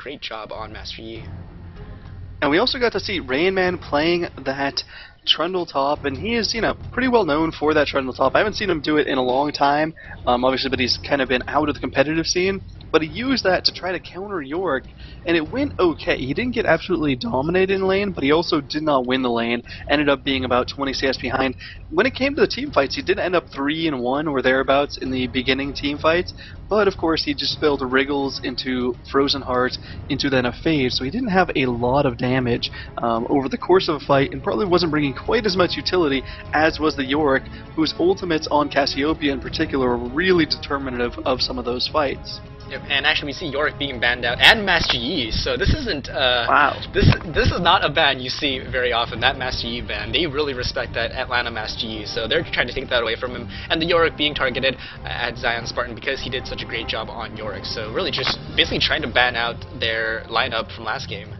great job on Master Yi. And we also got to see Rain Man playing that Trundle top, and he is, pretty well known for that Trundle top. I haven't seen him do it in a long time, obviously, but he's kind of been out of the competitive scene. But he used that to try to counter Yorick, and it went okay. He didn't get absolutely dominated in lane, but he also did not win the lane. Ended up being about 20 CS behind. When it came to the team fights, he did end up 3-1 or thereabouts in the beginning team fights, but of course he just spilled Wriggles into Frozen Heart into then a Phase, so he didn't have a lot of damage over the course of a fight, and probably wasn't bringing quite as much utility as was the Yorick, whose ultimates on Cassiopeia in particular were really determinative of some of those fights. Yep, and actually we see Yorick being banned out, and Master Yi, so this isn't, wow. This is not a ban you see very often, that Master Yi ban. They really respect that Atlanta Master Yi, so they're trying to take that away from him, and the Yorick being targeted at Zion Spartan because he did such a great job on Yorick, so really just basically trying to ban out their lineup from last game.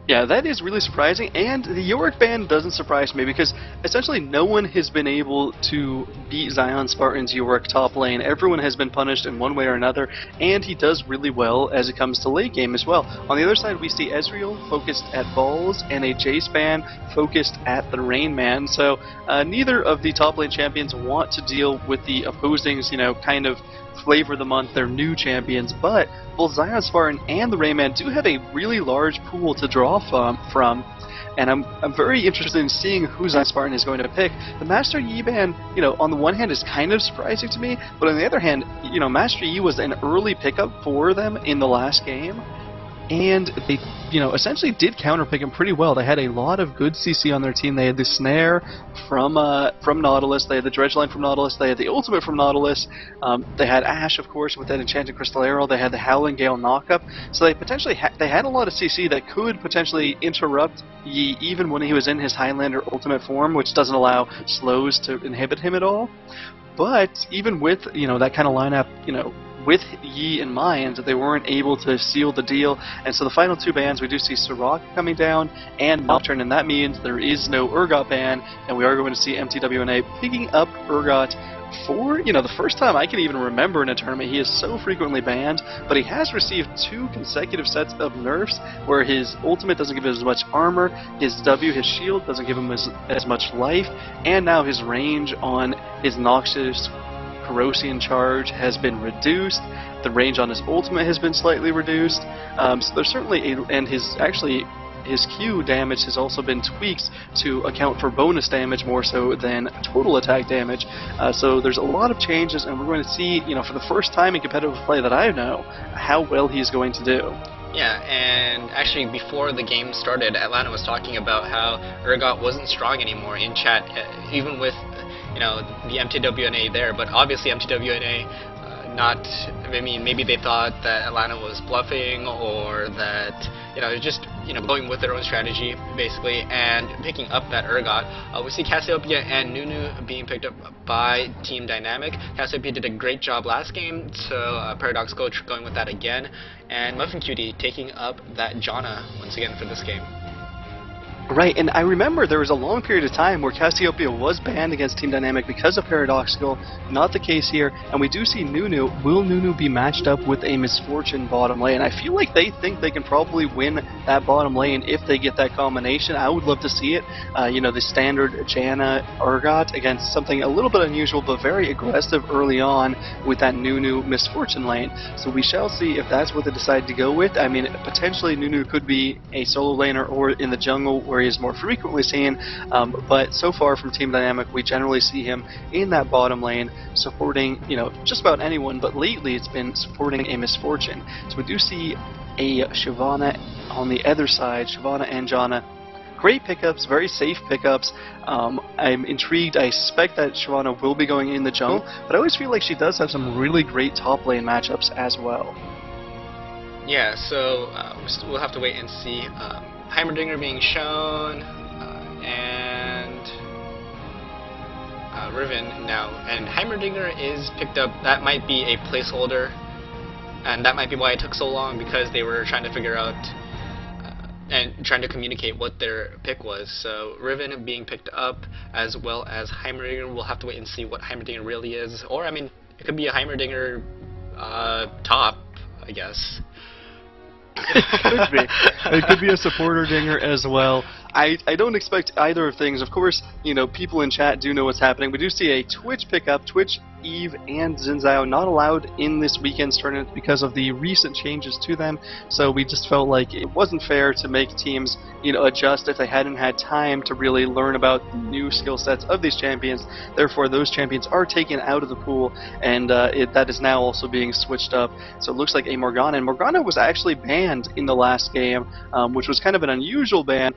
Yeah, that is really surprising, and the Yorick ban doesn't surprise me because essentially no one has been able to beat Zion Spartan's Yorick top lane. Everyone has been punished in one way or another, and he does really well as it comes to late game as well. On the other side, we see Ezreal focused at balls and a Jace ban focused at the Rain Man, so neither of the top lane champions want to deal with the opposing's, kind of flavor of the month, their new champions, but both Zion Spartan and the Rayman do have a really large pool to draw from, and I'm very interested in seeing who Zion Spartan is going to pick. The Master Yi ban, on the one hand is kind of surprising to me, but on the other hand, Master Yi was an early pickup for them in the last game, and they, essentially did counterpick him pretty well. They had a lot of good CC on their team. They had the Snare from Nautilus, they had the Dredge Line from Nautilus, they had the Ultimate from Nautilus, they had Ashe, of course, with that Enchanted Crystal Arrow, they had the Howling Gale knockup, so they potentially they had a lot of CC that could potentially interrupt Yi even when he was in his Highlander Ultimate form, which doesn't allow slows to inhibit him at all. But even with, that kind of lineup, with Yi in mind, they weren't able to seal the deal, and so the final two bans, we do see Sirach coming down and Nocturne, and that means there is no Urgot ban, and we are going to see mTw.NA picking up Urgot for, the first time I can even remember in a tournament. He is so frequently banned, but he has received 2 consecutive sets of nerfs where his ultimate doesn't give him as much armor, his W, his shield, doesn't give him as much life, and now his range on his Noxious Corrosian charge has been reduced. The range on his ultimate has been slightly reduced. So there's certainly and his Q damage has also been tweaked to account for bonus damage more so than total attack damage. So there's a lot of changes, and we're going to see, for the first time in competitive play that I know, how well he's going to do. Yeah, and actually before the game started, Atlanta was talking about how Urgot wasn't strong anymore in chat, even with the mTw.NA there, but obviously mTw.NA maybe they thought that Atlanta was bluffing, or that just going with their own strategy basically and picking up that Urgot. We see Cassiopeia and Nunu being picked up by Team Dynamic. Cassiopeia did a great job last game, so Paradox going with that again, and Muffin Cutie taking up that Janna once again for this game. Right, and I remember there was a long period of time where Cassiopeia was banned against Team Dynamic because of Paradoxical. Not the case here, and we do see Nunu. Will Nunu be matched up with a Misfortune bottom lane? I feel like they think they can probably win that bottom lane if they get that combination. I would love to see it. The standard Janna Urgot against something a little bit unusual but very aggressive early on with that Nunu Misfortune lane. So we shall see if that's what they decide to go with. I mean, potentially Nunu could be a solo laner or in the jungle where he is more frequently seen, but so far from Team Dynamic we generally see him in that bottom lane supporting just about anyone, but lately it's been supporting a Misfortune. So we do see a Shyvana on the other side, Shyvana and Janna. Great pickups, very safe pickups. I'm intrigued. I suspect that Shyvana will be going in the jungle, but I always feel like she does have some really great top lane matchups as well. Yeah, so we'll have to wait and see. Heimerdinger being shown, and Riven now, and Heimerdinger is picked up. That might be a placeholder, and that might be why it took so long, because they were trying to figure out and trying to communicate what their pick was. So Riven being picked up, as well as Heimerdinger. We'll have to wait and see what Heimerdinger really is, or I mean, it could be a Heimerdinger top, I guess. Could be. It could be a supporter dinger as well. I don't expect either of things. Of course, people in chat do know what's happening. We do see a Twitch pickup. Twitch, Eve, and Zinzao not allowed in this weekend's tournament because of the recent changes to them. So we just felt like it wasn't fair to make teams, adjust if they hadn't had time to really learn about the new skill sets of these champions. Therefore, those champions are taken out of the pool, and that is now also being switched up. So it looks like a Morgana, and Morgana was actually banned in the last game, which was kind of an unusual ban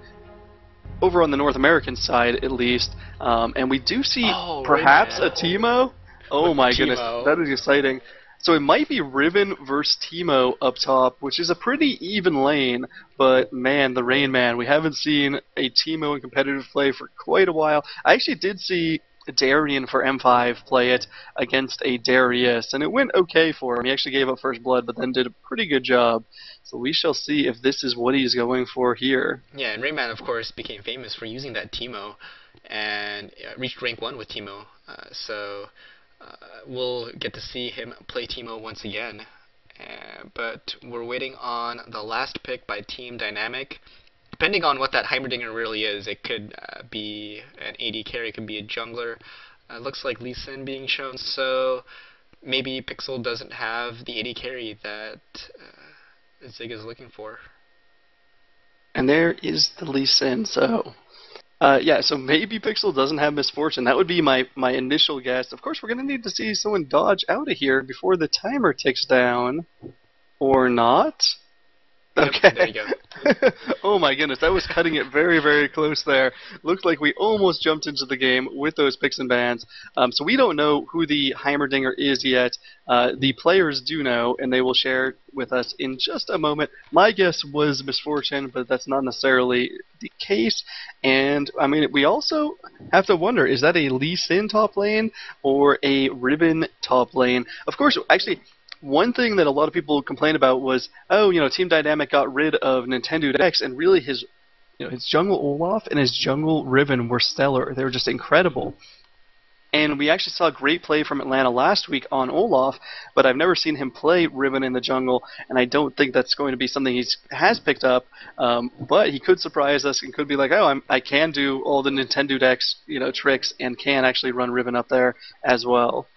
over on the North American side, at least. And we do see perhaps a Teemo. Oh my goodness, that is exciting. So it might be Riven versus Teemo up top, which is a pretty even lane, but man, the Rain Man, we haven't seen a Teemo in competitive play for quite a while. I actually did see Darien for M5 play it against a Darius, and it went okay for him. He actually gave up first blood, but then did a pretty good job. So we shall see if this is what he's going for here. Yeah, and Rayman, of course, became famous for using that Teemo, and reached rank 1 with Teemo. So we'll get to see him play Teemo once again. But we're waiting on the last pick by Team Dynamic. Depending on what that Heimerdinger really is, it could be an AD carry, it could be a jungler. Looks like Lee Sin being shown, so maybe Pixel doesn't have the AD carry that Zig is looking for. And there is the Lee Sin, so yeah, so maybe Pixel doesn't have Misfortune. That would be my initial guess. Of course, we're going to need to see someone dodge out of here before the timer ticks down. Or not? Okay. There you go. Oh my goodness, that was cutting it very, very close there. Looked like we almost jumped into the game with those picks and bans. So we don't know who the Heimerdinger is yet. The players do know, and they will share with us in just a moment. My guess was Misfortune, but that's not necessarily the case. And, I mean, we also have to wonder, is that a Lee Sin top lane or a Ribbon top lane? Of course, actually, one thing that a lot of people complained about was, Team Dynamic got rid of mTw.NA, and really his jungle Olaf and his jungle Riven were stellar. They were just incredible. And we actually saw great play from Atlanta last week on Olaf, but I've never seen him play Riven in the jungle, and I don't think that's going to be something he has picked up. But he could surprise us and could be like, I can do all the Nintendo tricks and can actually run Riven up there as well.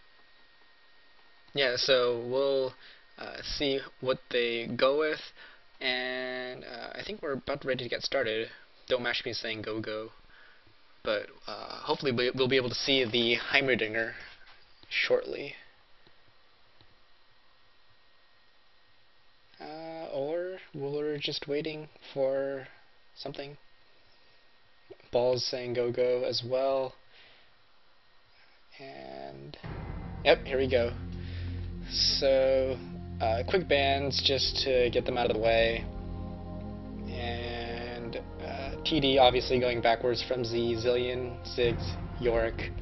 Yeah, so we'll see what they go with, and I think we're about ready to get started. Don't match me saying go, but hopefully we'll be able to see the Heimerdinger shortly. Or we're just waiting for something. Ball's saying go as well. And yep, here we go. So, quick bans just to get them out of the way, and TD obviously going backwards from Z, Zillion, Ziggs, Yorick,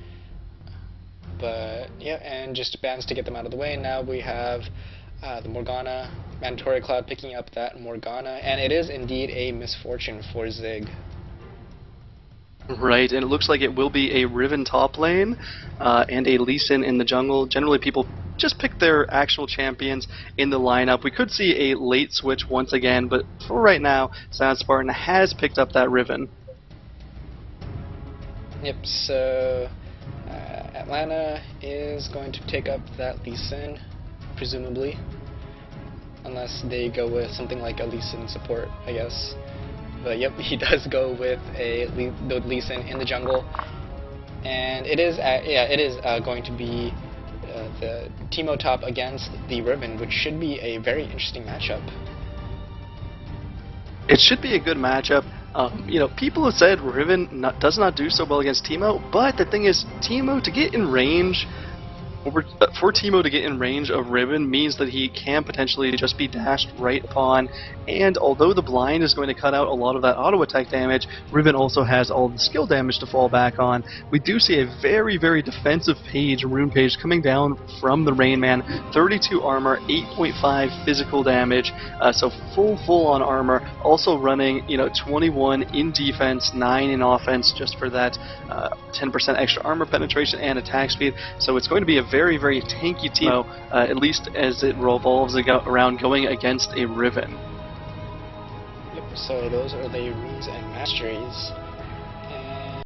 but yeah, and just bans to get them out of the way. Now we have the Morgana, Mandatory Cloud picking up that Morgana, and it is indeed a Misfortune for Zig. Right, and it looks like it will be a Riven top lane and a Lee Sin in the jungle. Generally, people just pick their actual champions in the lineup. We could see a late switch once again, but for right now, Silent Spartan has picked up that Riven. Yep, so Atlanta is going to take up that Lee Sin, presumably. Unless they go with something like a Lee Sin support, I guess. But yep, he does go with a Lee Sin in the jungle, and it is going to be the Teemo top against the Riven, which should be a very interesting matchup. It should be a good matchup. People have said Riven does not do so well against Teemo, but the thing is, Teemo to get in range. For Teemo to get in range of Riven means that he can potentially just be dashed right upon, and although the blind is going to cut out a lot of that auto attack damage, Riven also has all the skill damage to fall back on. We do see a very, very defensive rune page coming down from the Rain Man, 32 armor, 8.5 physical damage, so full on armor, also running 21 in defense, 9 in offense, just for that 10% extra armor penetration and attack speed. So it's going to be a very, very tanky Teemo, at least as it revolves around going against a Riven. Yep, so those are the runes and masteries. And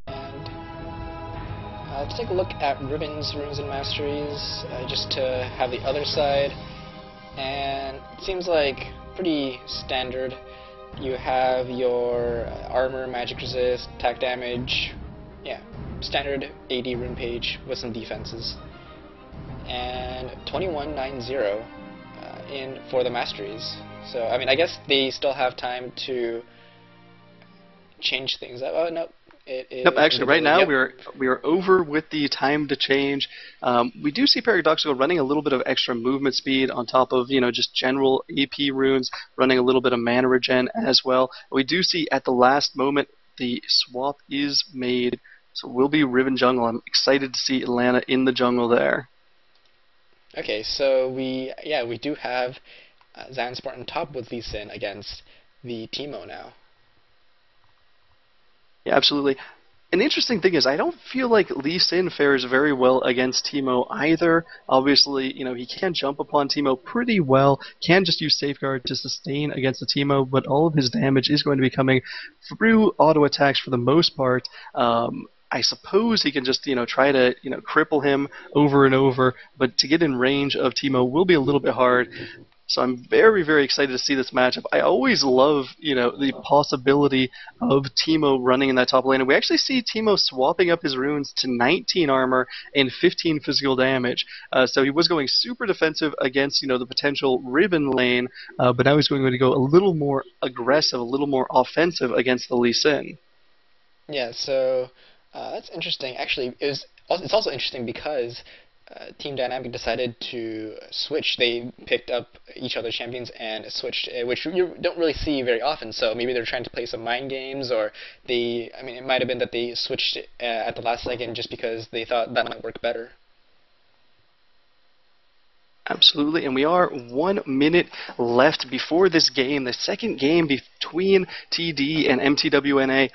let's take a look at Ribbon's runes and masteries, just to have the other side. And it seems like pretty standard. You have your armor, magic resist, attack damage, yeah, standard AD rune page with some defenses. And 2190 in for the masteries. So, I mean, I guess they still have time to change things up. Oh, no. Nope, actually, right now yep. we are over with the time to change. We do see Paradoxical running a little bit of extra movement speed on top of, just general AP runes, running a little bit of mana regen as well. We do see at the last moment the swap is made, so we'll be Riven Jungle. I'm excited to see Atlanta in the jungle there. Okay, so we do have Zion Spartan top with Lee Sin against the Teemo now. Yeah, absolutely. An interesting thing is I don't feel like Lee Sin fares very well against Teemo either. Obviously, he can jump upon Teemo pretty well, can just use Safeguard to sustain against the Teemo, but all of his damage is going to be coming through auto attacks for the most part. I suppose he can just, try to, cripple him over and over, but to get in range of Teemo will be a little bit hard. So I'm very, very excited to see this matchup. I always love, the possibility of Teemo running in that top lane. And we actually see Teemo swapping up his runes to 19 armor and 15 physical damage. So he was going super defensive against, the potential Ribbon lane, but now he's going to go a little more aggressive, a little more offensive against the Lee Sin. Yeah, so that's interesting. Actually, it's also interesting because Team Dynamic decided to switch. They picked up each other's champions and switched, which you don't really see very often. So maybe they're trying to play some mind games, or it might have been that they switched at the last second just because they thought that might work better. Absolutely, and we are 1 minute left before this game. The second game between TD and mTw.NA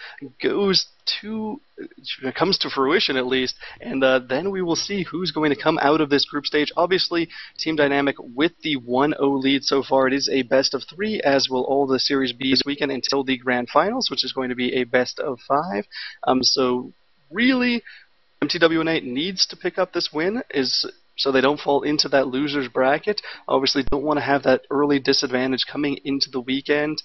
comes to fruition at least, and then we will see who's going to come out of this group stage. Obviously, Team Dynamic with the 1-0 lead so far. It is a best of 3, as will all the Series B this weekend until the Grand Finals, which is going to be a best of 5. So really, mTw.NA needs to pick up this win, so they don't fall into that loser's bracket. Obviously, don't want to have that early disadvantage coming into the weekend.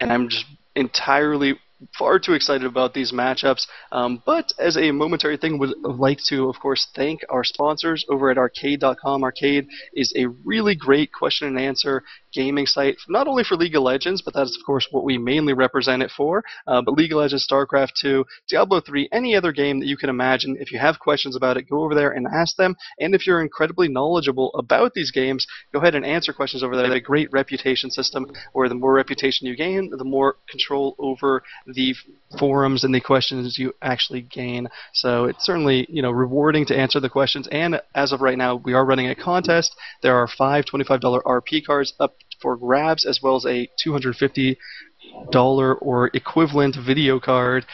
And I'm just entirely far too excited about these matchups. But as a momentary thing, would like to, of course, thank our sponsors over at Arcade.com. Arcade is a really great question and answer gaming site, not only for League of Legends, but that's, of course, what we mainly represent it for. But League of Legends, StarCraft 2, Diablo 3, any other game that you can imagine. If you have questions about it, go over there and ask them. And if you're incredibly knowledgeable about these games, go ahead and answer questions over there. They have a great reputation system where the more reputation you gain, the more control over the forums and the questions you actually gain. So it's certainly, rewarding to answer the questions. And as of right now, we are running a contest. There are 5 $25 RP cards up for grabs, as well as a $250 or equivalent video card.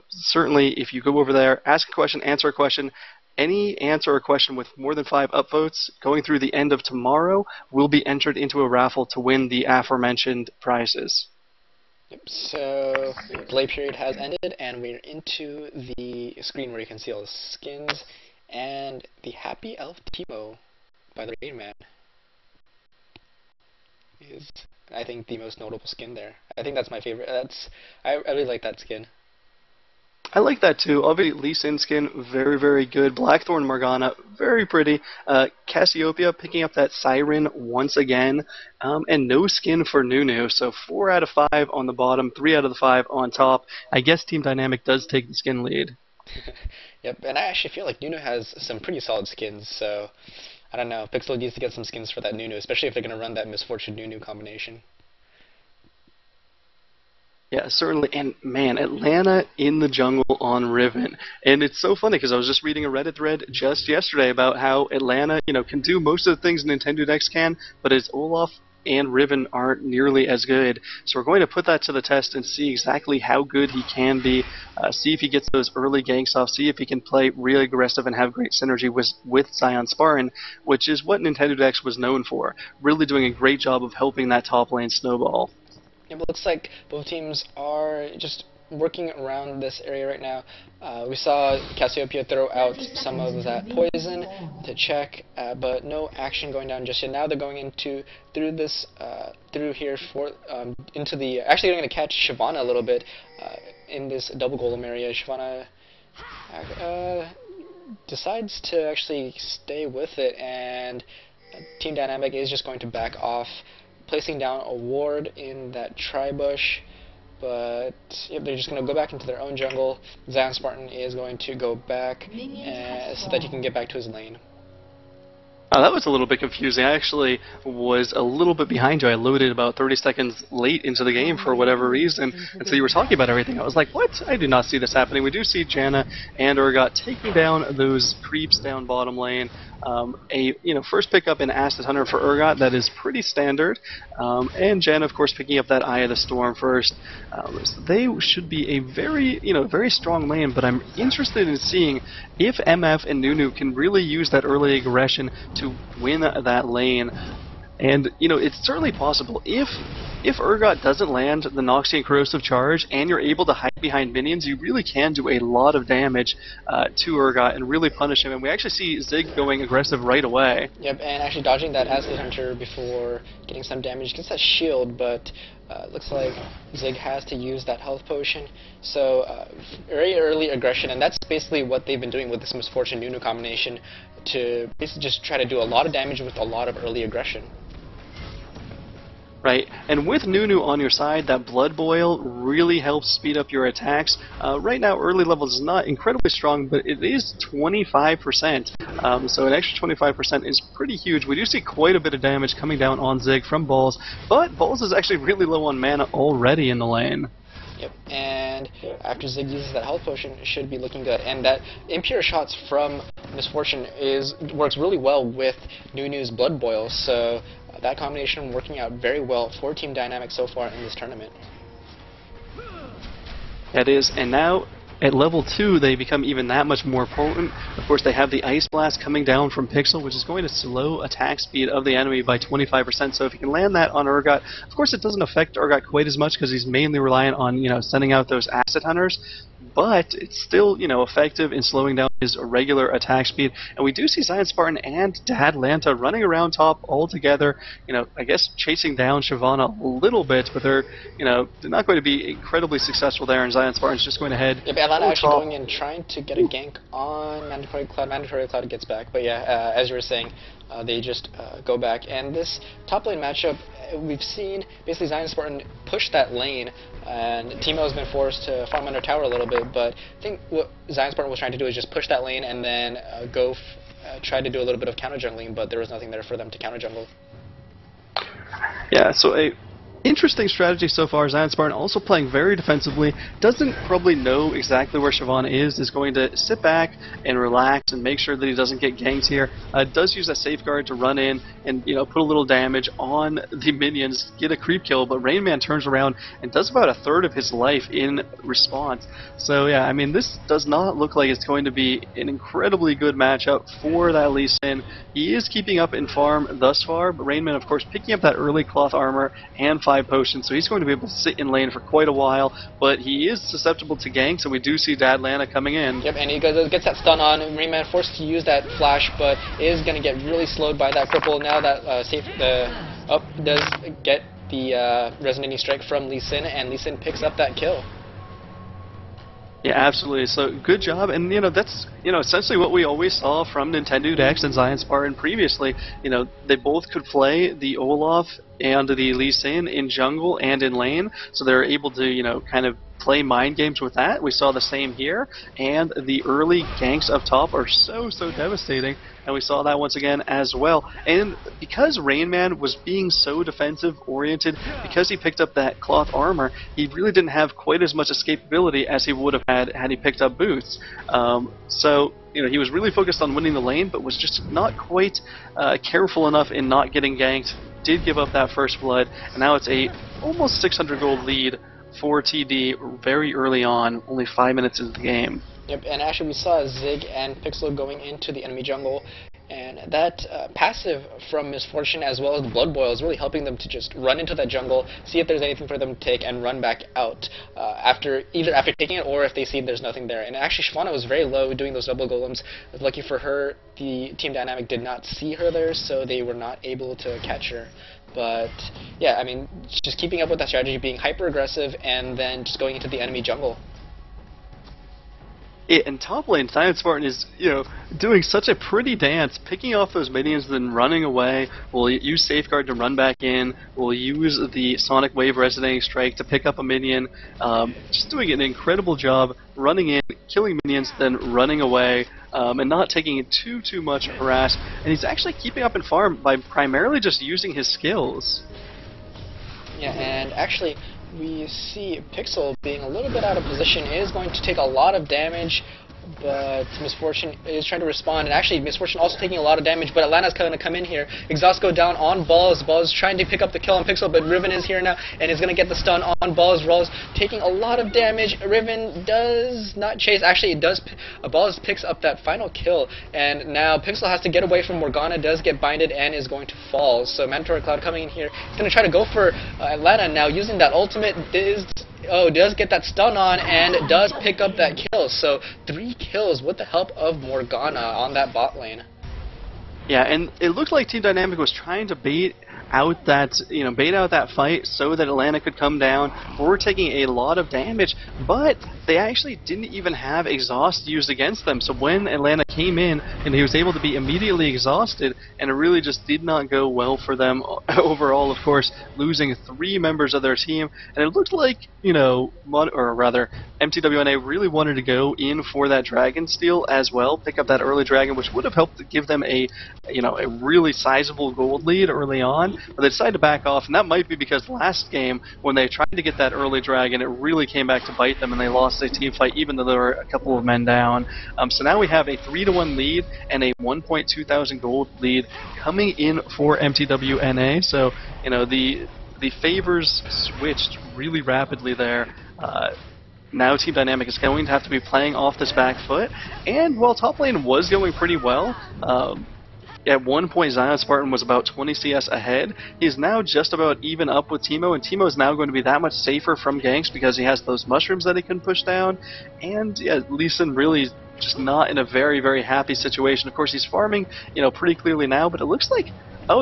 Certainly, if you go over there, ask a question, answer a question, any answer or question with more than 5 upvotes going through the end of tomorrow will be entered into a raffle to win the aforementioned prizes. Yep, so delay period has ended, and we're into the screen where you can see all the skins, and the Happy Elf Teemo by the Rain Man is, I think, the most notable skin there. I think that's my favorite. I really like that skin. I like that too. Obviously, Lee Sin skin, very, very good. Blackthorn Morgana, very pretty. Cassiopeia picking up that Siren once again. And no skin for Nunu. So 4 out of 5 on the bottom, 3 out of the 5 on top. I guess Team Dynamic does take the skin lead. Yep, and I actually feel like Nunu has some pretty solid skins, so I don't know. Pixel needs to get some skins for that Nunu, especially if they're going to run that Misfortune Nunu combination. Yeah, certainly. And man, Atlanta in the jungle on Riven. And it's so funny because I was just reading a Reddit thread just yesterday about how Atlanta, can do most of the things Nintendo Next can, but as Olaf and Riven aren't nearly as good. So we're going to put that to the test and see exactly how good he can be, see if he gets those early ganks off, see if he can play really aggressive and have great synergy with Zion Spartan, which is what Nintendo Next was known for, really doing a great job of helping that top lane snowball. Yeah, but looks like both teams are just working around this area right now. We saw Cassiopeia throw out some of that poison to check, but no action going down just yet. Now they're going into through here for into the. Actually, they're going to catch Shyvana a little bit in this double golem area. Shyvana decides to actually stay with it, and Team Dynamic is just going to back off, placing down a ward in that tri-bush. But yep, they're just going to go back into their own jungle. Zion Spartan is going to go back so that he can get back to his lane. That was a little bit confusing. I actually was a little bit behind you. I loaded about 30 seconds late into the game for whatever reason, and so you were talking about everything. I was like, what? I did not see this happening. We do see Janna and Urgot taking down those creeps down bottom lane. First pickup in Acid Hunter for Urgot, that is pretty standard. And Janna, of course, picking up that Eye of the Storm first. So they should be a very strong lane, but I'm interested in seeing if MF and Nunu can really use that early aggression to win that lane. And, it's certainly possible. If Urgot doesn't land the Noxian Corrosive Charge and you're able to hide behind minions, you really can do a lot of damage to Urgot and really punish him. And we actually see Zig going aggressive right away. Yep, and actually dodging that Acid Hunter before getting some damage. Gets that shield, but looks like Zig has to use that health potion. So very early aggression, and that's basically what they've been doing with this Misfortune Nunu combination, to basically just try to do a lot of damage with a lot of early aggression. Right, and with Nunu on your side, that Blood Boil really helps speed up your attacks. Right now, early level is not incredibly strong, but it is 25%, so an extra 25% is pretty huge. We do see quite a bit of damage coming down on Zig from Balls, but Balls is actually really low on mana already in the lane. Yep, and after Zig uses that health potion, it should be looking good. And that Impure Shots from Misfortune works really well with Nunu's Blood Boil, so that combination working out very well for Team Dynamic so far in this tournament. That is, and now at level 2 they become even that much more potent. Of course, they have the Ice Blast coming down from Pixel, which is going to slow attack speed of the enemy by 25%. So if you can land that on Urgot, of course it doesn't affect Urgot quite as much because he's mainly reliant on sending out those Acid Hunters. But it's still, effective in slowing down his regular attack speed. And we do see Zion Spartan and Dadlanta running around top all together, I guess chasing down Shyvana a little bit, but they're not going to be incredibly successful there, and Zion Spartan's just going to head. Yeah, but Atlanta actually going in trying to get a gank on Mandatory Cloud. Mandatory Cloud gets back, but yeah, as you were saying, they just go back. And this top lane matchup, we've seen basically Zion Spartan push that lane, and Teemo has been forced to farm under tower a little bit, but I think what Zion Spartan was trying to do is just push that lane and then try to do a little bit of counter jungling, but there was nothing there for them to counter jungle. Yeah, so a interesting strategy so far. Zion Spartan also playing very defensively, doesn't probably know exactly where Shyvana is going to sit back and relax and make sure that he doesn't get ganked here. Does use that safeguard to run in and put a little damage on the minions, get a creep kill, but Rain Man turns around and does about a third of his life in response. So yeah, I mean, this does not look like it's going to be an incredibly good matchup for that Lee Sin. He is keeping up in farm thus far, but Rain Man, of course, picking up that early cloth armor and 5 potions, so he's going to be able to sit in lane for quite a while, but he is susceptible to gank, so we do see Dadlanta coming in. Yep, and he gets that stun on, and Rain Man forced to use that flash, but is going to get really slowed by that cripple. Now that does get the Resonating Strike from Lee Sin, and Lee Sin picks up that kill. Yeah, absolutely. So good job, and that's essentially what we always saw from Nintendo X and Zion Spartan previously. They both could play the Olaf and the Lee Sin in jungle and in lane, so they're able to kind of play mind games with that. We saw the same here, and the early ganks up top are so devastating, and we saw that once again as well. And because Rain Man was being so defensive oriented, because he picked up that cloth armor, he really didn't have quite as much escapability as he would have had he picked up boots. So he was really focused on winning the lane, but was just not quite careful enough in not getting ganked. Did give up that first blood, and now it's a almost 600 gold lead for TD very early on, only 5 minutes into the game. Yep, and actually we saw Zig and Pixel going into the enemy jungle, And that passive from Misfortune as well as the Blood Boil is really helping them to just run into that jungle, see if there's anything for them to take, and run back out either after taking it or if they see there's nothing there. And actually, Shyvana was very low doing those double golems. Lucky for her, the Team Dynamic did not see her there, so they were not able to catch her. But yeah, I mean, just keeping up with that strategy, being hyper aggressive, and then just going into the enemy jungle. In top lane, Zion Spartan is, doing such a pretty dance, picking off those minions, then running away. We'll use Safeguard to run back in. We'll use the Sonic Wave Resonating Strike to pick up a minion. Just doing an incredible job running in, killing minions, then running away, and not taking it too much harass. And he's actually keeping up in farm by primarily just using his skills. Yeah, and actually, we see Pixel being a little bit out of position. It is going to take a lot of damage, but Misfortune is trying to respond, and actually Misfortune also taking a lot of damage, but Atlanta's going to come in here. Exhaust go down on Balls. Balls trying to pick up the kill on Pixel, but Riven is here now, and is going to get the stun on Balls. Balls taking a lot of damage. Riven does not chase. Actually, it does. Balls picks up that final kill, and now Pixel has to get away from Morgana, does get binded, and is going to fall. So Mandatory Cloud coming in here. He's going to try to go for Atlanta now, using that ultimate. Does get that stun on and does pick up that kill. So 3 kills with the help of Morgana on that bot lane. Yeah, and it looked like Team Dynamic was trying to bait out that fight so that Atlanta could come down. We're taking a lot of damage, but they actually didn't even have exhaust used against them. So when Atlanta came in, and he was able to be immediately exhausted, and it really just did not go well for them overall. Of course, losing 3 members of their team, and it looked like mTw.NA really wanted to go in for that Dragon Steal as well, pick up that early Dragon, which would have helped to give them a really sizable gold lead early on, but they decided to back off, and that might be because last game, when they tried to get that early Dragon, it really came back to bite them, and they lost a team fight even though there were a couple of men down. So now we have a 3-1 lead and a 1.2 thousand gold lead coming in for mTw.NA, so the favors switched really rapidly there. Now Team Dynamic is going to have to be playing off this back foot, and while top lane was going pretty well, at one point Zion Spartan was about 20 CS ahead. He's now just about even up with Teemo, and Teemo is now going to be that much safer from ganks because he has those mushrooms that he can push down, and yeah, Lee Sin really just not in a very happy situation. Of course, he's farming, pretty clearly now, but it looks like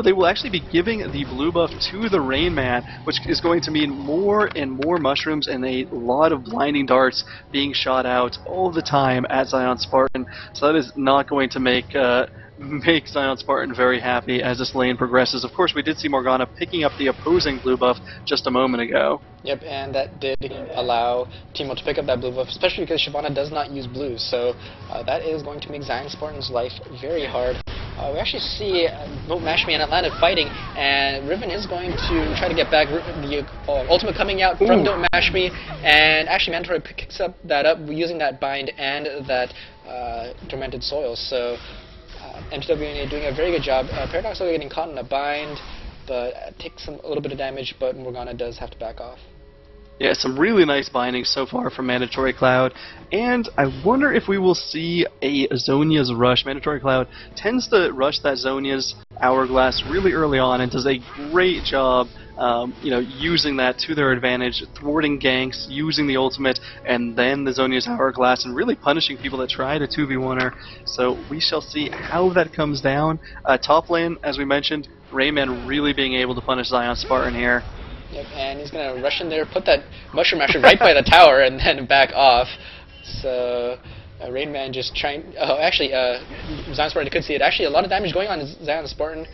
they will actually be giving the blue buff to the Rain Man, which is going to mean more and more mushrooms and a lot of blinding darts being shot out all the time at Zion Spartan. So that is not going to make Zion Spartan very happy as this lane progresses. Of course, we did see Morgana picking up the opposing blue buff just a moment ago. Yep, and that did allow Teemo to pick up that blue buff, especially because Shyvana does not use blues, so that is going to make Zion Spartan's life very hard. We actually see Don't Mash Me and Atlanta fighting, and Riven is going to try to get back the ultimate coming out from Don't Mash Me, and actually Mandatory picks up using that bind and that Tormented Soil. So mTw.NA doing a very good job. Paradox are getting caught in a bind, but takes a little bit of damage, but Morgana does have to back off. Yeah, some really nice bindings so far from Mandatory Cloud, and I wonder if we will see a Zhonya's rush. Mandatory Cloud tends to rush that Zhonya's Hourglass really early on and does a great job using that to their advantage, thwarting ganks, using the ultimate, and then the Zhonya's Hourglass, and really punishing people that try to 2v1-er. So we shall see how that comes down. Top lane, as we mentioned, Rayman really being able to punish Zion Spartan here. Yep, and he's going to rush in there, put that Mushroom Masher right by the tower, and then back off. So Rain Man just trying... Oh, actually, Zion Spartan could see it. Actually, a lot of damage going on Zion Spartan.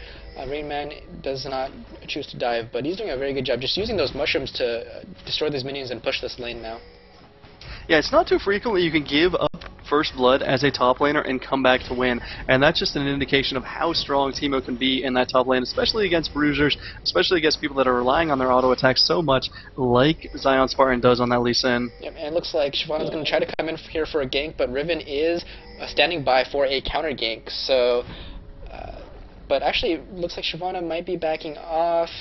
Rain Man does not choose to dive, but he's doing a very good job just using those mushrooms to destroy these minions and push this lane now. Yeah, it's not too frequently you can give up first blood as a top laner and come back to win, and that's just an indication of how strong Teemo can be in that top lane, especially against bruisers, especially against people that are relying on their auto attacks so much, like Zion Spartan does on that Lee Sin. Yep, and it looks like Shyvana's going to try to come in here for a gank, but Riven is standing by for a counter gank, so... but actually, it looks like Shyvana might be backing off.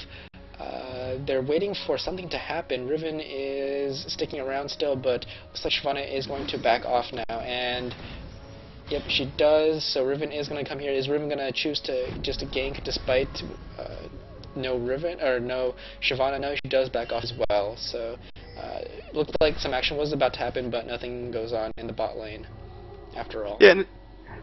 They're waiting for something to happen. Riven is sticking around still, but looks like Shyvana is going to back off now. And Yep, she does. So Riven is going to come here. Is Riven going to choose to just gank despite no Riven or no Shyvana? No, she does back off as well. So looked like some action was about to happen, but nothing goes on in the bot lane after all. Yeah, and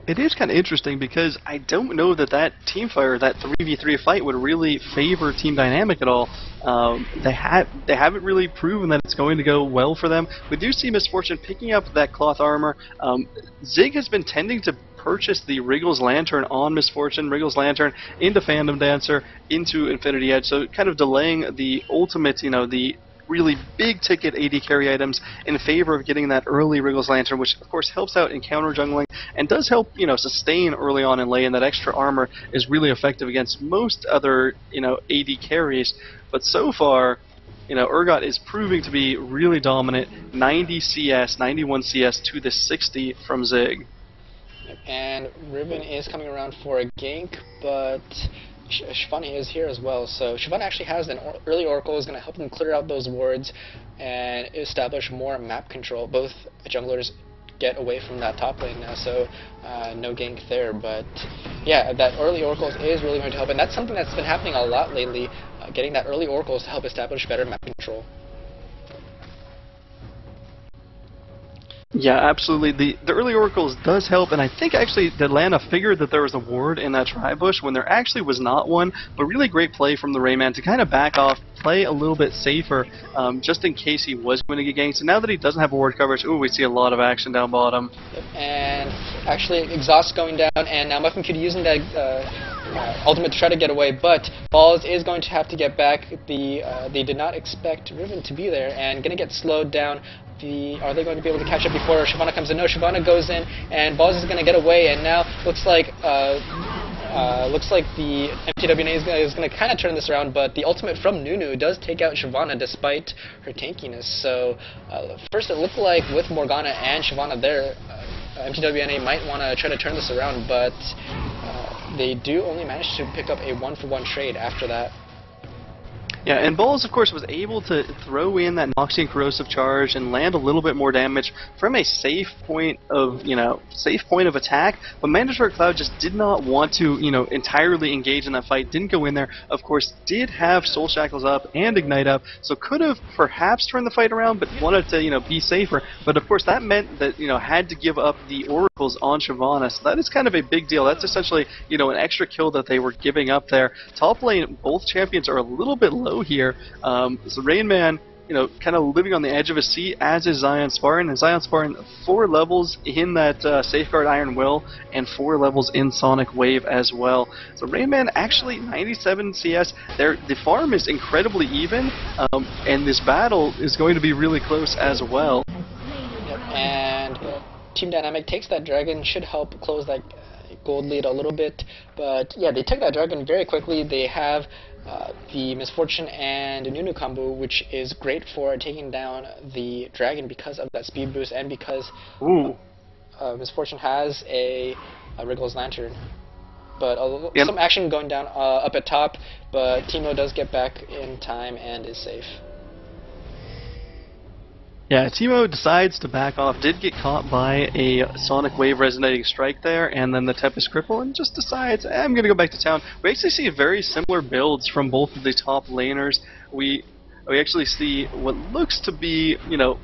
it is kind of interesting because I don't know that that teamfire, that 3v3 fight, would really favor Team Dynamic at all. They haven't really proven that it's going to go well for them. We do see Misfortune picking up that cloth armor. Zig has been tending to purchase the Wriggles Lantern on Misfortune, Wriggles Lantern into Phantom Dancer, into Infinity Edge, so kind of delaying the ultimate, the really big ticket AD carry items in favor of getting that early Wriggles Lantern, which of course helps out in counter jungling and does help sustain early on in lane. That extra armor is really effective against most other AD carries, but so far Urgot is proving to be really dominant. 90 CS, 91 CS to the 60 from Zig. And Riven is coming around for a gank, but Shyvana is here as well, so Shyvana actually has an early Oracle, is going to help them clear out those wards and establish more map control. Both junglers get away from that top lane now, so no gank there, but yeah, that early Oracles is really going to help, and that's something that's been happening a lot lately, getting that early Oracles to help establish better map control. Yeah, absolutely. The early Oracles does help, and I think actually Atlanta figured that there was a ward in that tri-bush when there actually was not one, but really great play from the Rayman to kind of back off, play a little bit safer, just in case he was going to get ganked. So now that he doesn't have a ward coverage, we see a lot of action down bottom. Yep. And actually Exhaust going down, and now Muffin Cutie using that ultimate to try to get away, but Balls is going to have to get back. They did not expect Riven to be there, and going to get slowed down. Are they going to be able to catch up before Shyvana comes in? No, Shyvana goes in, and Balls is going to get away, and now looks like the mTw.NA is going to kind of turn this around, but the ultimate from Nunu does take out Shyvana despite her tankiness. So first it looked like with Morgana and Shyvana there, mTw.NA might want to try to turn this around, but they do only manage to pick up a 1-for-1 trade after that. Yeah, and Balls, of course, was able to throw in that Noxian Corrosive Charge and land a little bit more damage from a safe point of, attack. But Mandatory Cloud just did not want to, entirely engage in that fight. Didn't go in there. Of course, did have Soul Shackles up and Ignite up, so could have perhaps turned the fight around, but wanted to, be safer. But of course, that meant that, had to give up the Oracles on Shyvana. So that is kind of a big deal. That's essentially, an extra kill that they were giving up there. Top lane, both champions are a little bit low here. So Rain Man, kind of living on the edge of his seat, as is Zion Spartan. And Zion Spartan, 4 levels in that Safeguard Iron Will, and 4 levels in Sonic Wave as well. So Rain Man actually 97 CS. The farm is incredibly even, and this battle is going to be really close as well. Yep, and Team Dynamic takes that dragon, should help close that gold lead a little bit. But yeah, they took that dragon very quickly. They have the Misfortune and Nunu combo, which is great for taking down the dragon because of that speed boost and because Misfortune has a Wriggles Lantern. But some action going down up at top, but Teemo does get back in time and is safe. Yeah, Teemo decides to back off, did get caught by a Sonic Wave Resonating Strike there, and then the Tempest Cripple, and just decides, I'm going to go back to town. We actually see very similar builds from both of the top laners. We actually see what looks to be,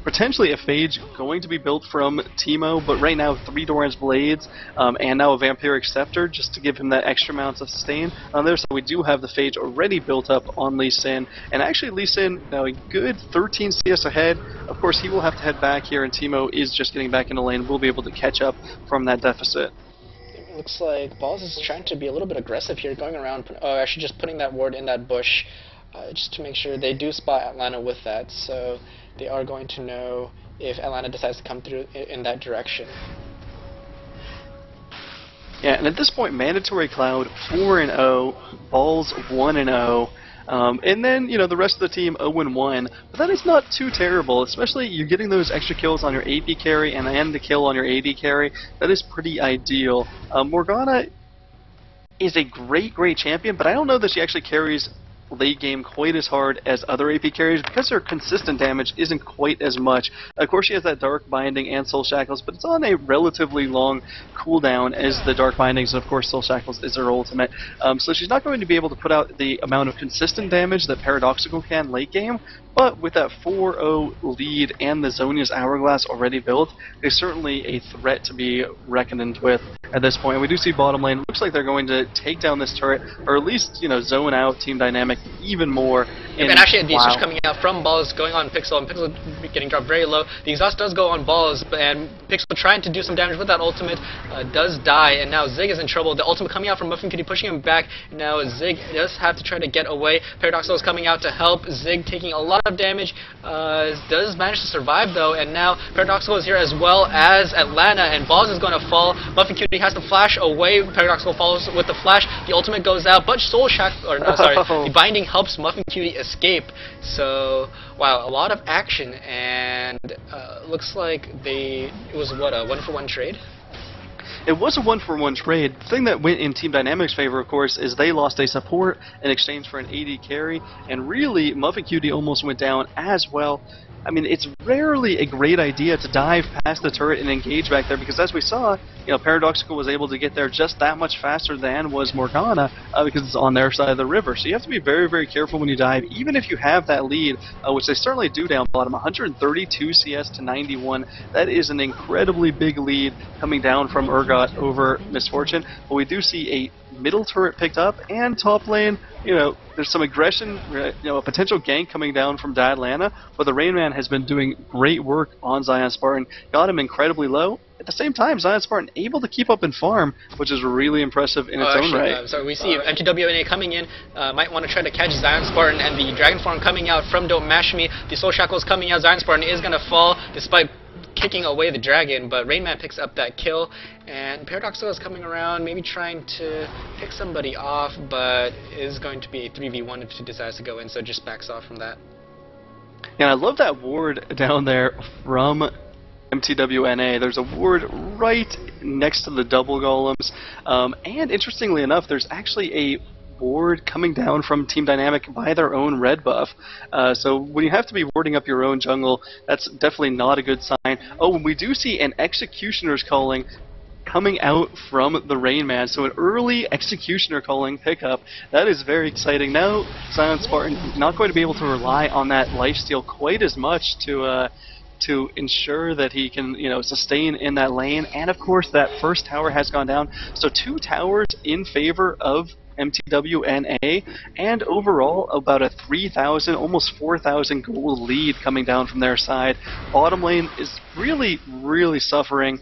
potentially a Phage going to be built from Teemo, but right now 3 Doran's Blades, and now a Vampiric Scepter, just to give him that extra amount of sustain. On the other side, we do have the Phage already built up on Lee Sin, and actually Lee Sin now a good 13 CS ahead. Of course, he will have to head back here, and Teemo is just getting back into lane. We'll be able to catch up from that deficit. It looks like Balls is trying to be a little bit aggressive here, going around, actually just putting that ward in that bush. Just to make sure they do spot Atlanta with that, so they are going to know if Atlanta decides to come through in that direction. Yeah, and at this point, Mandatory Cloud 4-0, Balls 1-0, and then the rest of the team 0-1. But that is not too terrible, especially you're getting those extra kills on your AP carry and the kill on your AD carry. That is pretty ideal. Morgana is a great champion, but I don't know that she actually carries late game quite as hard as other AP carries because her consistent damage isn't quite as much. Of course, she has that Dark Binding and Soul Shackles, but it's on a relatively long cooldown as the Dark Bindings, and of course Soul Shackles is her ultimate. So she's not going to be able to put out the amount of consistent damage that Paradoxical can late game, but with that 4-0 lead and the Zhonya's Hourglass already built, is certainly a threat to be reckoned with at this point. And we do see bottom lane. Looks like they're going to take down this turret, or at least, you know, zone out Team Dynamic even more. And actually, the exhaust coming out from Balls going on Pixel, and Pixel getting dropped very low. The exhaust does go on Balls, and Pixel trying to do some damage with that ultimate does die, and now Zig is in trouble. The ultimate coming out from Muffin Kitty pushing him back. Now Zig does have to try to get away. Paradoxical is coming out to help. Zig taking a lot of damage, does manage to survive though, and now Paradoxical is here as well as Atlanta, and Balls is going to fall. Muffin Cutie has to flash away. Paradoxical follows with the flash. The ultimate goes out, but Soul Shack, or no, sorry, the binding helps Muffin Cutie escape. So wow, a lot of action, and looks like it was what, a 1-for-1 trade? It was a 1-for-1 trade. The thing that went in Team Dynamic's favor, of course, is they lost a support in exchange for an AD carry, and really, Muffin Cutie almost went down as well. I mean, it's rarely a great idea to dive past the turret and engage back there, because as we saw, you know, Paradoxical was able to get there just that much faster than was Morgana, because it's on their side of the river. So you have to be very, very careful when you dive, even if you have that lead, which they certainly do down bottom, 132 CS to 91. That is an incredibly big lead coming down from Urgot over Misfortune, but we do see a middle turret picked up, and top lane, you know, there's some aggression, you know, a potential gank coming down from Atlanta, but the Rain Man has been doing great work on Zion Spartan, got him incredibly low. At the same time, Zion Spartan able to keep up in farm, which is really impressive in its own right. So we see mTw.NA coming in, might want to try to catch Zion Spartan, and the Dragon Form coming out from Don't Mash Me. The Soul Shackles coming out. Zion Spartan is going to fall despite kicking away the dragon, but Rain Man picks up that kill, and Paradoxical is coming around, maybe trying to pick somebody off, but is going to be a 3v1 if he decides to go in, so just backs off from that. And I love that ward down there from mTw.NA. There's a ward right next to the double golems, and interestingly enough, there's actually a ward coming down from Team Dynamic by their own red buff. So when you have to be warding up your own jungle, that's definitely not a good sign. Oh, and we do see an Executioner's Calling coming out from the Rain Man. So an early Executioner Calling pickup. That is very exciting. Now Zion Spartan not going to be able to rely on that lifesteal quite as much to ensure that he can, you know, sustain in that lane. And of course that first tower has gone down. So 2 towers in favor of mTw.NA, and overall about a 3,000, almost 4,000 gold lead coming down from their side. Bottom lane is really, really suffering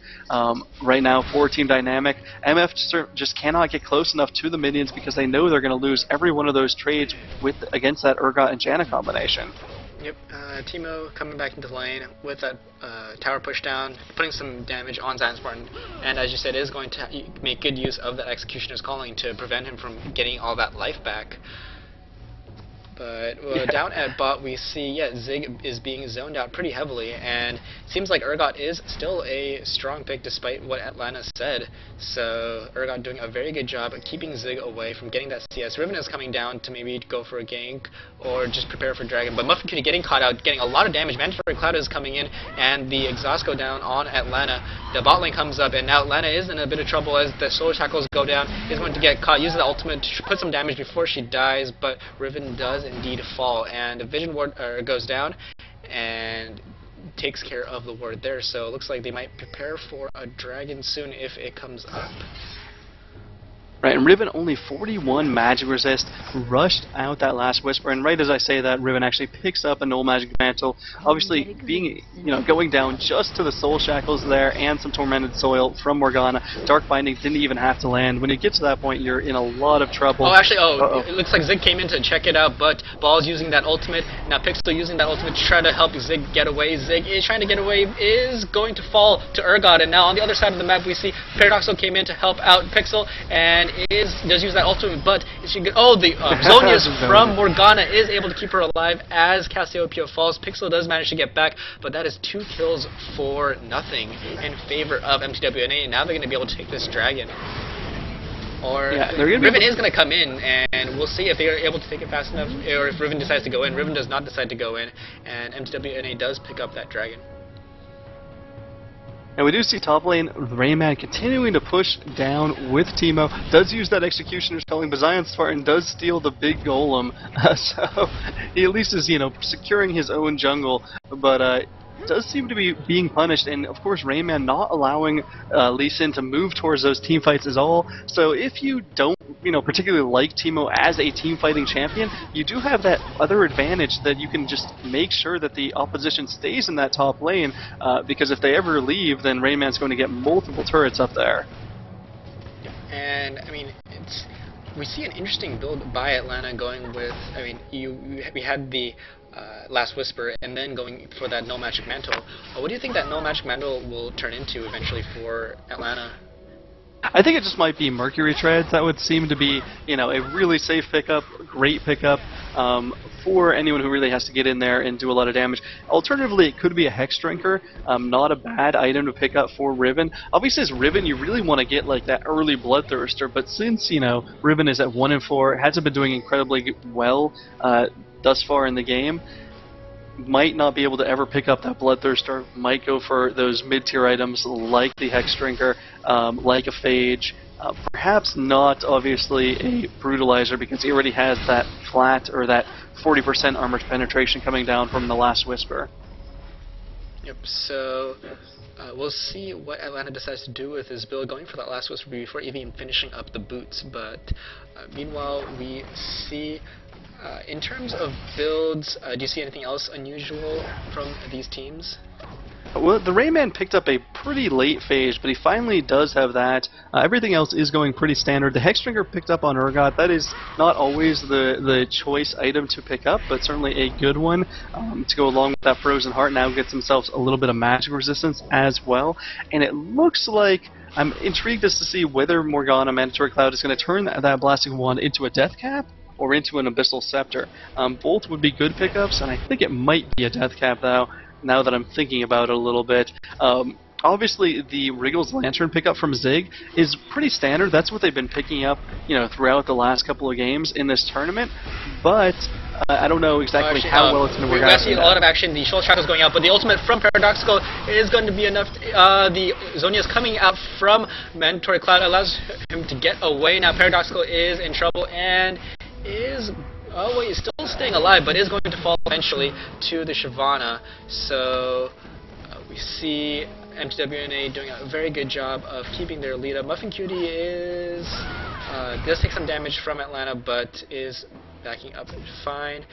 right now for Team Dynamic. MF just cannot get close enough to the minions because they know they're going to lose every one of those trades against that Urgot and Janna combination. Yep, Teemo coming back into the lane with that tower push down, putting some damage on Zion Spartan, and as you said, is going to make good use of that Executioner's Calling to prevent him from getting all that life back. But down at bot, we see, Zig is being zoned out pretty heavily, and it seems like Urgot is still a strong pick despite what Atlanta said. So Urgot doing a very good job of keeping Zig away from getting that CS. Riven is coming down to maybe go for a gank or just prepare for Dragon, but Muffin Cutie getting caught out, getting a lot of damage. Mandatory Cloud is coming in, and the exhaust go down on Atlanta. The bot lane comes up, and now Atlanta is in a bit of trouble as the Solar Shackles go down. Is going to get caught, uses the ultimate to put some damage before she dies, but Riven does indeed fall, and the Vision Ward goes down and takes care of the ward there. So it looks like they might prepare for a dragon soon if it comes up. Right, and Riven only 41 magic resist, rushed out that last whisper, and right as I say that, Riven actually picks up a null magic mantle, obviously being, going down just to the soul shackles there, and some tormented soil from Morgana. Dark Binding didn't even have to land. When you get to that point, you're in a lot of trouble. Oh, actually, it looks like Zig came in to check it out, but Ball's using that ultimate. Now Pixel using that ultimate to try to help Zig get away. Zig is trying to get away, is going to fall to Urgot, and now on the other side of the map we see Paradoxical came in to help out Pixel, and does use that ultimate, but the Zhonya's from Morgana is able to keep her alive as Cassiopeia falls. Pixel does manage to get back, but that is 2 kills for nothing in favor of mTw.NA, and now they're going to be able to take this dragon. or Yeah, they're gonna be Riven is going to come in, and we'll see if they are able to take it fast enough, or if Riven decides to go in. Riven does not decide to go in, and mTw.NA does pick up that dragon. And we do see top lane Rayman continuing to push down with Teemo. Does use that Executioner's Calling, but Zion Spartan does steal the big golem. So he at least is, securing his own jungle. But does seem to be being punished, and of course Rayman not allowing Lee Sin to move towards those team fights at all. So if you don't particularly like Teemo as a team fighting champion, you do have that other advantage that you can just make sure that the opposition stays in that top lane, because if they ever leave, then Rayman's going to get multiple turrets up there. And I mean, we see an interesting build by Atlanta going with, we had the Last Whisper, and then going for that No Magic Mantle. What do you think that No Magic Mantle will turn into eventually for Atlanta? I think it just might be Mercury Treads. That would seem to be, a really safe pickup, great pickup for anyone who really has to get in there and do a lot of damage. Alternatively, it could be a Hex Drinker, not a bad item to pick up for Riven. Obviously, as Riven, you really want to get like that early Bloodthirster, but since, Riven is at 1 and 4, hasn't been doing incredibly well thus far in the game, might not be able to ever pick up that Bloodthirster, might go for those mid-tier items like the Hex Drinker, like a Phage, perhaps not, obviously, a Brutalizer, because he already has that flat, or that 40% armor penetration coming down from the Last Whisper. Yep, so we'll see what Atlanta decides to do with his build, going for that Last Whisper before even finishing up the boots, but meanwhile, we see in terms of builds, do you see anything else unusual from these teams? Well, the Rayman picked up a pretty late Phage, but he finally does have that. Everything else is going pretty standard. The Hexdrinker picked up on Urgot. That is not always the choice item to pick up, but certainly a good one to go along with that Frozen Heart. Now gets himself a little bit of magic resistance as well. And it looks like, I'm intrigued as to see whether Morgana Mandatory Cloud is going to turn that Blasting Wand into a Death Cap or into an Abyssal Scepter. Both would be good pickups, and I think it might be a Death Cap though, now that I'm thinking about it a little bit. Obviously, the Wriggles Lantern pickup from Zig is pretty standard. That's what they've been picking up, throughout the last couple of games in this tournament. But I don't know exactly how well it's going to work out. We're seeing a lot of action. The Shoal Shackle is going out, but the ultimate from Paradoxical is going to be enough. The Zonia is coming out from Mandatory Cloud, allows him to get away. Now Paradoxical is in trouble and is he's still staying alive, but is going to fall eventually to the Shyvana. So we see mTw.NA doing a very good job of keeping their lead up. Muffin Cutie does take some damage from Atlanta, but is backing up fine.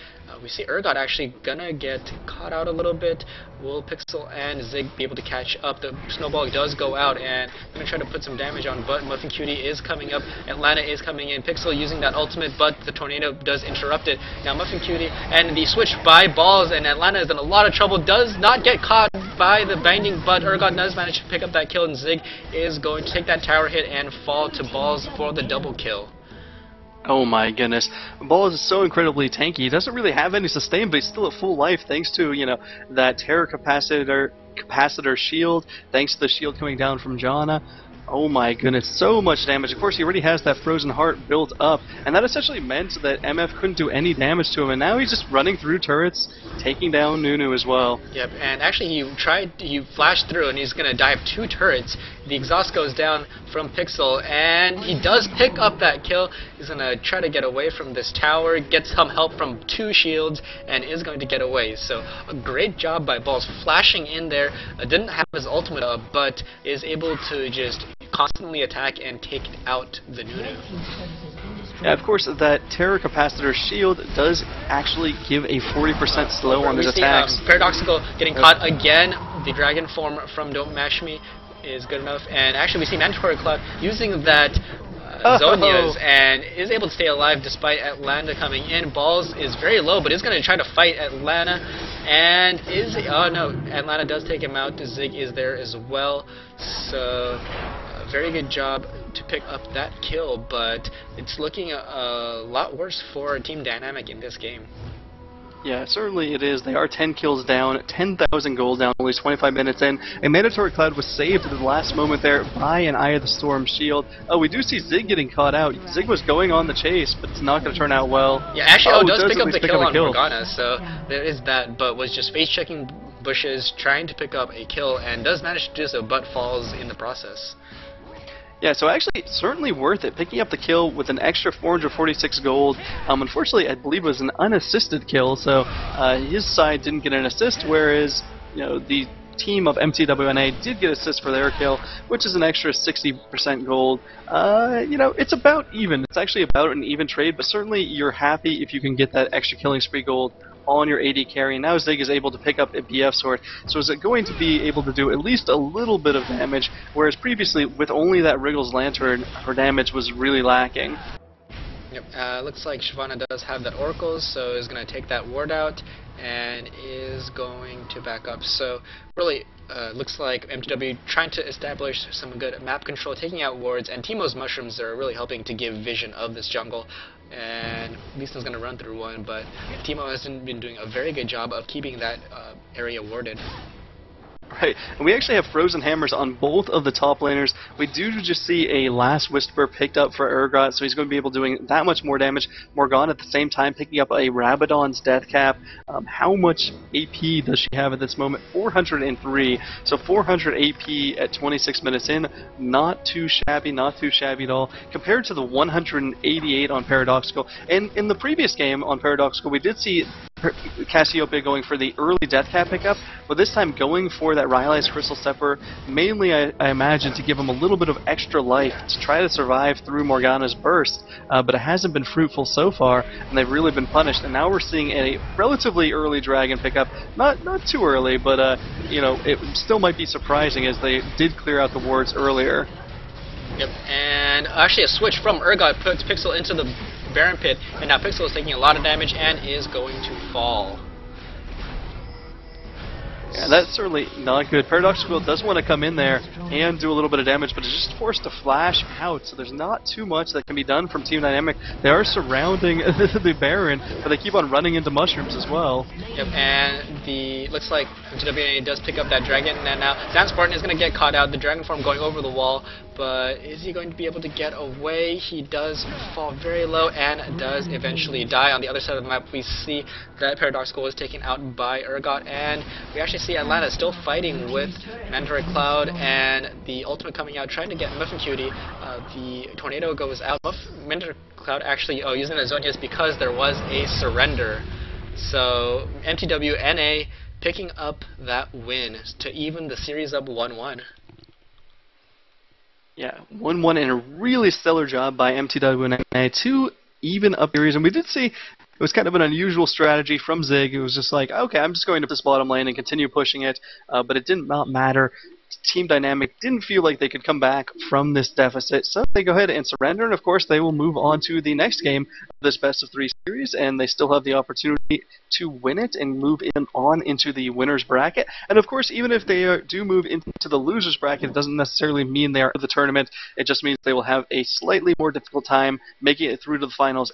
We see Urgot actually gonna get caught out a little bit. Will Pixel and Zig be able to catch up? The snowball does go out, and gonna try to put some damage on, but Muffin Cutie is coming up. Atlanta is coming in. Pixel using that ultimate, but the tornado does interrupt it. Now Muffin Cutie and the switch by Balls, and Atlanta is in a lot of trouble. Does not get caught by the binding, but Urgot does manage to pick up that kill, and Zig is going to take that tower hit and fall to Balls for the double kill. Oh my goodness. Balls is so incredibly tanky. He doesn't really have any sustain, but he's still at full life thanks to, that Terror Capacitor shield, thanks to the shield coming down from Janna. Oh my goodness, so much damage. Of course, he already has that Frozen Heart built up, and that essentially meant that MF couldn't do any damage to him, and now he's just running through turrets, taking down Nunu as well. Yep, and actually he flashed through, and he's going to dive 2 turrets. The exhaust goes down from Pixel, and he does pick up that kill. He's going to try to get away from this tower, gets some help from 2 shields, and is going to get away. So a great job by Balls flashing in there. Didn't have his ultimate up, but is able to just constantly attack and take out the Nunu. Yeah, of course, that Terror Capacitor shield does actually give a 40% slow on his attacks. Paradoxical getting caught again. The dragon form from Don't Mash Me is good enough. And actually, we see Mandatory Cloud using that Zonia's and is able to stay alive despite Atlanta coming in. Balls is very low, but is going to try to fight Atlanta. And oh no, Atlanta does take him out. Zig is there as well. So very good job to pick up that kill, but it's looking a lot worse for Team Dynamic in this game. Yeah, certainly it is. They are 10 kills down, 10,000 gold down, only 25 minutes in. A Mandatory Cloud was saved at the last moment there by an Eye of the Storm shield. Oh, we do see Zig getting caught out. Zig was going on the chase, but it's not going to turn out well. Yeah, actually, does pick up the kill on kill. Morgana, so there is that, but was just face-checking bushes, trying to pick up a kill, and does manage to do so, but falls in the process. Yeah, so actually, certainly worth it. Picking up the kill with an extra 446 gold. Unfortunately, I believe it was an unassisted kill, so his side didn't get an assist, whereas the team of mTw.NA did get assist for their kill, which is an extra 60% gold. It's about even. It's actually about an even trade, but certainly you're happy if you can get that extra killing spree gold on your AD carry. Now Zig is able to pick up a BF sword, so is it going to be able to do at least a little bit of damage, whereas previously with only that Wriggle's Lantern, her damage was really lacking. Yep, looks like Shyvana does have that Oracle, so is going to take that ward out and is going to back up. So really looks like mTw trying to establish some good map control, taking out wards, and Teemo's mushrooms are really helping to give vision of this jungle. And Lee Sin's going to run through one, but Teemo hasn't been doing a very good job of keeping that area warded. Right, and we actually have Frozen Hammers on both of the top laners. We do just see a Last Whisper picked up for Urgot, so he's going to be able to doing that much more damage. Morgana at the same time picking up a Rabadon's Death Cap. How much AP does she have at this moment? 403, so 400 AP at 26 minutes in. Not too shabby, not too shabby at all. Compared to the 188 on Paradoxical. And in the previous game on Paradoxical, we did see Cassiopeia going for the early Death Cap pickup, but this time going for that Rylai's Crystal Scepter, mainly I imagine to give him a little bit of extra life to try to survive through Morgana's burst, but it hasn't been fruitful so far, and they've really been punished, and now we're seeing a relatively early Dragon pickup, not too early, but it still might be surprising as they did clear out the wards earlier. Yep, and actually a switch from Urgot puts Pixel into the Baron Pit, and now Pixel is taking a lot of damage and is going to fall. Yeah, that's certainly not good. Paradoxical does want to come in there and do a little bit of damage, but is just forced to flash out, so there's not too much that can be done from Team Dynamic. They are surrounding the Baron, but they keep on running into mushrooms as well. Yep, and looks like mTw.NA does pick up that dragon, and now Zan Spartan is going to get caught out, the dragon form going over the wall, but is he going to be able to get away? He does fall very low and does eventually die. On the other side of the map, we see that Paradoxical was taken out by Urgot, and we actually see Atlanta still fighting with Mandatory Cloud and the ultimate coming out, trying to get Muffin Cutie. The tornado goes out. Mandatory Cloud actually using the Zonias because there was a surrender. So mTw.NA picking up that win to even the series up 1-1. Yeah, 1-1 and a really stellar job by mTw.NA to even up the series. And we did see it was kind of an unusual strategy from Zig. It was just like, okay, I'm just going to this bottom lane and continue pushing it, but it did not matter. Team Dynamic didn't feel like they could come back from this deficit, so they go ahead and surrender, and of course they will move on to the next game of this best-of-3 series, and they still have the opportunity to win it and move on into the winner's bracket. And of course, even if they do move into the loser's bracket, it doesn't necessarily mean they are out of the tournament. It just means they will have a slightly more difficult time making it through to the finals